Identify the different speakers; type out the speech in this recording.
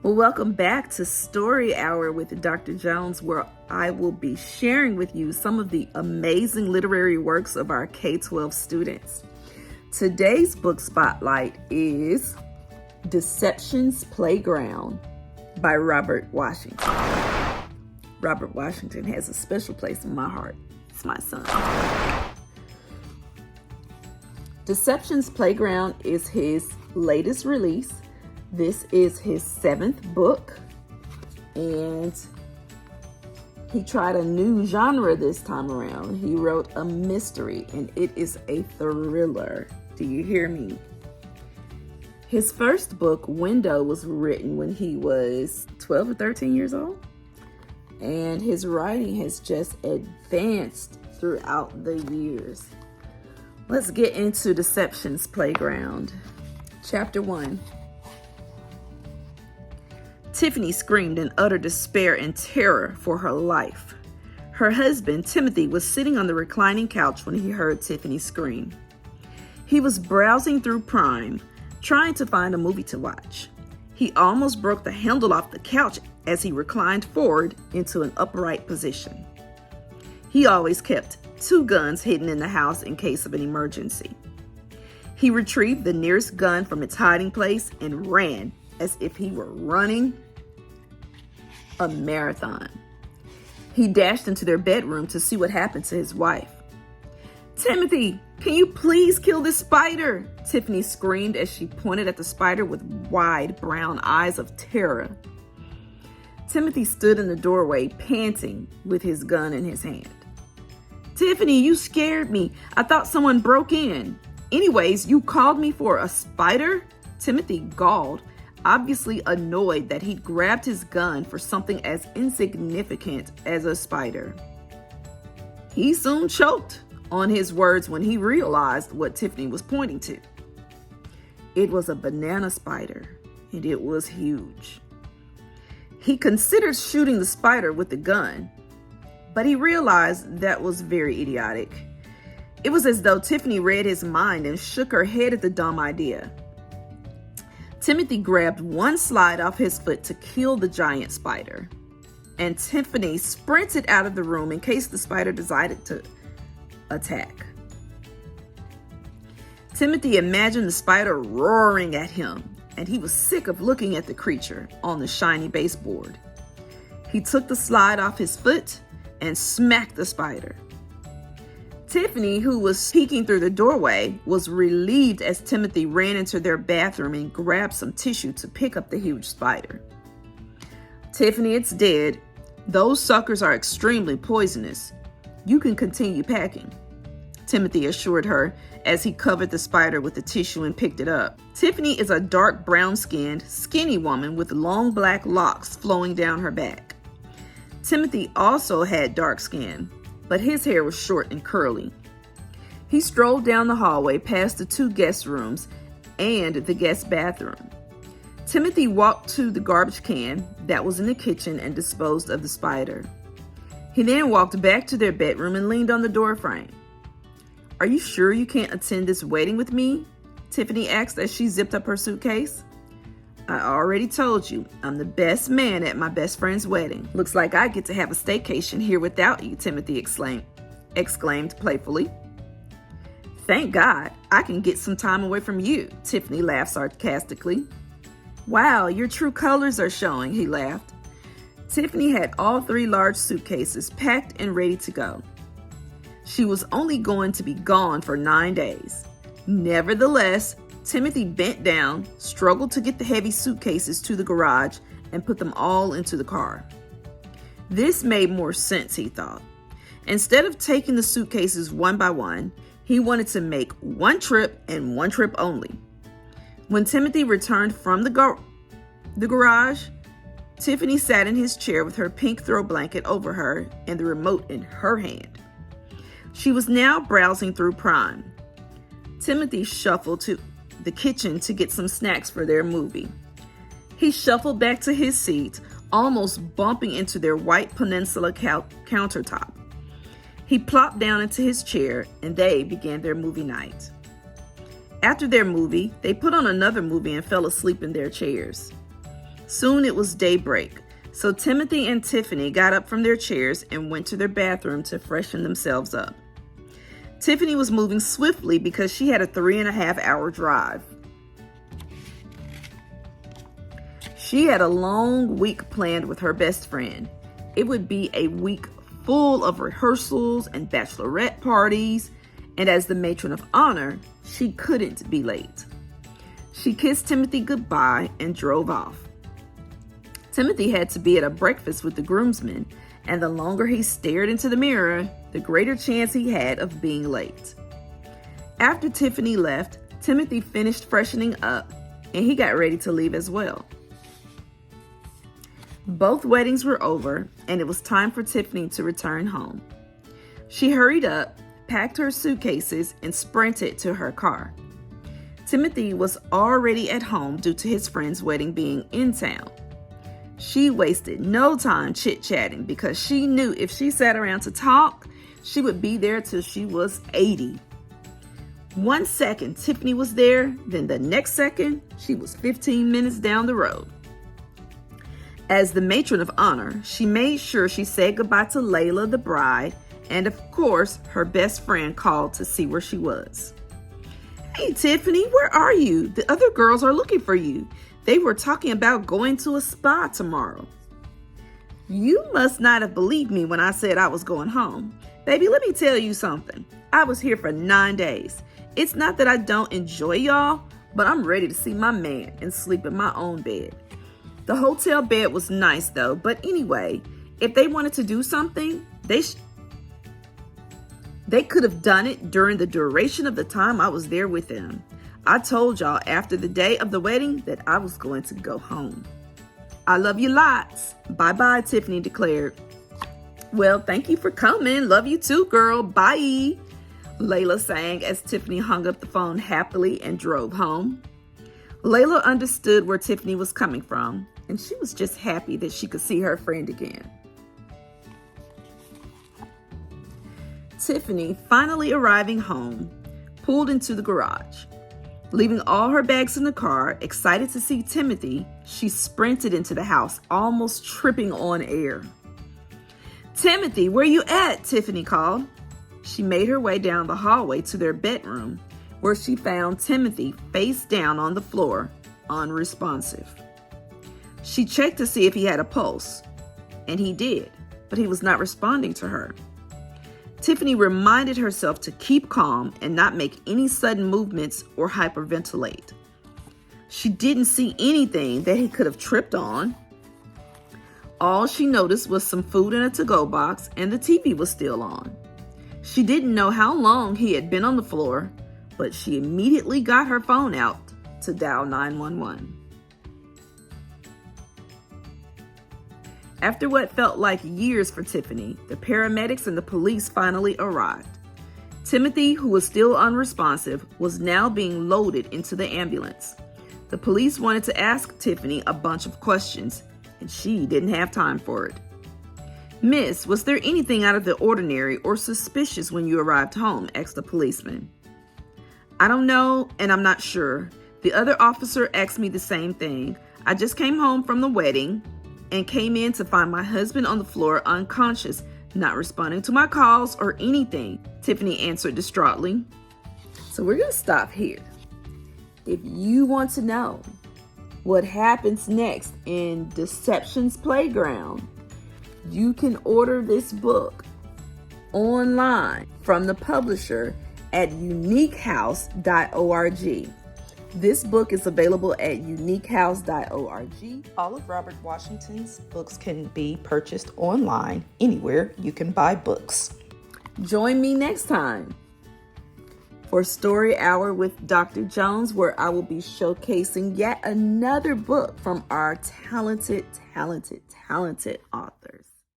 Speaker 1: Well, welcome back to Story Hour with Dr. Jones, where I will be sharing with you some of the amazing literary works of our K-12 students. Today's book spotlight is Deception's Playground by Robert Washington. Robert Washington has a special place in my heart. It's my son. Deception's Playground is his latest release. This is his 7th book, and he tried a new genre this time around. He wrote a mystery, and it is a thriller. Do you hear me? His first book, Window, was written when he was 12 or 13 years old, and his writing has just advanced throughout the years. Let's get into Deception's Playground. Chapter 1. Tiffany screamed in utter despair and terror for her life. Her husband, Timothy, was sitting on the reclining couch when he heard Tiffany scream. He was browsing through Prime, trying to find a movie to watch. He almost broke the handle off the couch as he reclined forward into an upright position. He always kept 2 guns hidden in the house in case of an emergency. He retrieved the nearest gun from its hiding place and ran as if he were running a marathon. He dashed into their bedroom to see what happened to his wife. "Timothy, can you please kill this spider?" Tiffany screamed as she pointed at the spider with wide brown eyes of terror. Timothy stood in the doorway, panting with his gun in his hand. "Tiffany, you scared me. I thought someone broke in. Anyways, you called me for a spider?" Timothy gawled, obviously annoyed that he'd grabbed his gun for something as insignificant as a spider. He soon choked on his words when he realized what Tiffany was pointing to. It was a banana spider, and it was huge. He considered shooting the spider with the gun, but he realized that was very idiotic. It was as though Tiffany read his mind and shook her head at the dumb idea. Timothy grabbed one slide off his foot to kill the giant spider, and Tiffany sprinted out of the room in case the spider decided to attack. Timothy imagined the spider roaring at him, and he was sick of looking at the creature on the shiny baseboard. He took the slide off his foot and smacked the spider. Tiffany, who was peeking through the doorway, was relieved as Timothy ran into their bathroom and grabbed some tissue to pick up the huge spider. "Tiffany, it's dead. Those suckers are extremely poisonous. You can continue packing," Timothy assured her as he covered the spider with the tissue and picked it up. Tiffany is a dark brown-skinned, skinny woman with long black locks flowing down her back. Timothy also had dark skin, but his hair was short and curly. He strolled down the hallway past the 2 guest rooms and the guest bathroom. Timothy walked to the garbage can that was in the kitchen and disposed of the spider. He then walked back to their bedroom and leaned on the door frame. "Are you sure you can't attend this wedding with me?" Tiffany asked as she zipped up her suitcase. "I already told you, I'm the best man at my best friend's wedding. Looks like I get to have a staycation here without you," Timothy exclaimed playfully. "Thank God, I can get some time away from you," Tiffany laughed sarcastically. "Wow, your true colors are showing," he laughed. Tiffany had all 3 large suitcases packed and ready to go. She was only going to be gone for 9 days. Nevertheless, Timothy bent down, struggled to get the heavy suitcases to the garage, and put them all into the car. This made more sense, he thought. Instead of taking the suitcases one by one, he wanted to make one trip and one trip only. When Timothy returned from the garage, Tiffany sat in his chair with her pink throw blanket over her and the remote in her hand. She was now browsing through Prime. Timothy shuffled to the kitchen to get some snacks for their movie. He shuffled back to his seat, almost bumping into their white peninsula countertop. He plopped down into his chair and they began their movie night. After their movie, they put on another movie and fell asleep in their chairs. Soon it was daybreak, so Timothy and Tiffany got up from their chairs and went to their bathroom to freshen themselves up. Tiffany was moving swiftly because she had a 3.5-hour drive. She had a long week planned with her best friend. It would be a week full of rehearsals and bachelorette parties, and as the matron of honor, she couldn't be late. She kissed Timothy goodbye and drove off. Timothy had to be at a breakfast with the groomsmen, and the longer he stared into the mirror, the greater chance he had of being late. After Tiffany left, Timothy finished freshening up, and he got ready to leave as well. Both weddings were over, and it was time for Tiffany to return home. She hurried up, packed her suitcases, and sprinted to her car. Timothy was already at home due to his friend's wedding being in town. She wasted no time chit-chatting because she knew if she sat around to talk, she would be there till she was 80. 1 second, Tiffany was there, then the next second, she was 15 minutes down the road. As the matron of honor, she made sure she said goodbye to Layla, the bride, and of course, her best friend called to see where she was. "Hey, Tiffany, where are you? The other girls are looking for you. They were talking about going to a spa tomorrow." "You must not have believed me when I said I was going home. Baby, let me tell you something. I was here for 9 days. It's not that I don't enjoy y'all, but I'm ready to see my man and sleep in my own bed. The hotel bed was nice though, but anyway, if they wanted to do something, they could have done it during the duration of the time I was there with them. I told y'all after the day of the wedding that I was going to go home." "I love you lots. Bye-bye," Tiffany declared. "Well, thank you for coming. Love you too, girl. Bye," Layla sang as Tiffany hung up the phone happily and drove home. Layla understood where Tiffany was coming from, and she was just happy that she could see her friend again. Tiffany, finally arriving home, pulled into the garage. Leaving all her bags in the car, excited to see Timothy, she sprinted into the house, almost tripping on air. "Timothy, where you at?" Tiffany called. She made her way down the hallway to their bedroom, where she found Timothy face down on the floor, unresponsive. She checked to see if he had a pulse, and he did, but he was not responding to her. Tiffany reminded herself to keep calm and not make any sudden movements or hyperventilate. She didn't see anything that he could have tripped on. All she noticed was some food in a to-go box, and the TV was still on. She didn't know how long he had been on the floor, but she immediately got her phone out to dial 911. After what felt like years for Tiffany, the paramedics and the police finally arrived. Timothy, who was still unresponsive, was now being loaded into the ambulance. The police wanted to ask Tiffany a bunch of questions, and she didn't have time for it. "Miss, was there anything out of the ordinary or suspicious when you arrived home?" asked the policeman. "I don't know, and I'm not sure. The other officer asked me the same thing. I just came home from the wedding and came in to find my husband on the floor unconscious, not responding to my calls or anything," Tiffany answered distraughtly. So we're going to stop here. If you want to know what happens next in Deception's Playground, you can order this book online from the publisher at uniquehouse.org. This book is available at uniquehouse.org. All of Robert Washington's books can be purchased online anywhere you can buy books. Join me next time for Story Hour with Dr. Jones, where I will be showcasing yet another book from our talented authors.